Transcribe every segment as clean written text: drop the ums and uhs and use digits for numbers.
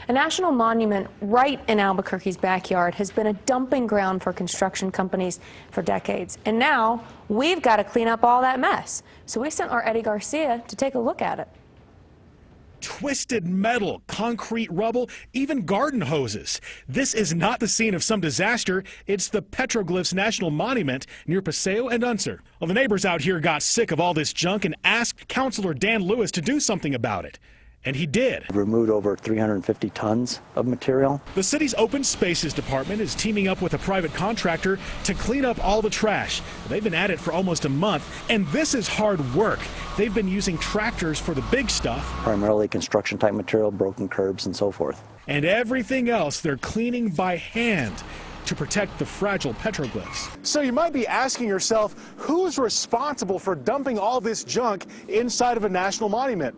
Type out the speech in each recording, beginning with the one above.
A national monument right in Albuquerque's backyard has been a dumping ground for construction companies for decades. And now we've got to clean up all that mess. So we sent our Eddie Garcia to take a look at it. Twisted metal, concrete rubble, even garden hoses. This is not the scene of some disaster. It's the Petroglyphs National Monument near Paseo and Unser. Well, the neighbors out here got sick of all this junk and asked Councilor Dan Lewis to do something about it. And he did. Removed over 350 tons of material. The city's open spaces department is teaming up with a private contractor to clean up all the trash. They've been at it for almost a month, and this is hard work. They've been using tractors for the big stuff. Primarily construction type material, broken curbs and so forth. And everything else they're cleaning by hand to protect the fragile petroglyphs. So you might be asking yourself, who's responsible for dumping all this junk inside of a national monument?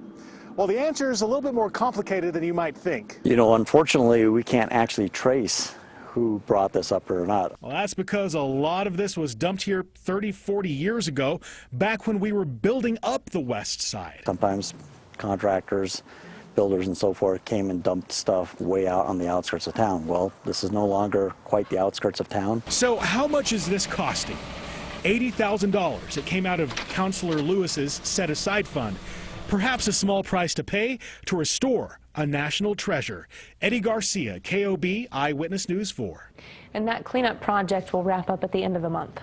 Well, the answer is a little bit more complicated than you might think. You know, unfortunately, we can't actually trace who brought this up or not. Well, that's because a lot of this was dumped here 30, 40 years ago, back when we were building up the west side. Sometimes contractors, builders and so forth came and dumped stuff way out on the outskirts of town. Well, this is no longer quite the outskirts of town. So how much is this costing? $80,000. It came out of Councilor Lewis's set-aside fund. Perhaps a small price to pay to restore a national treasure. Eddie Garcia, KOB Eyewitness News 4. And that cleanup project will wrap up at the end of the month.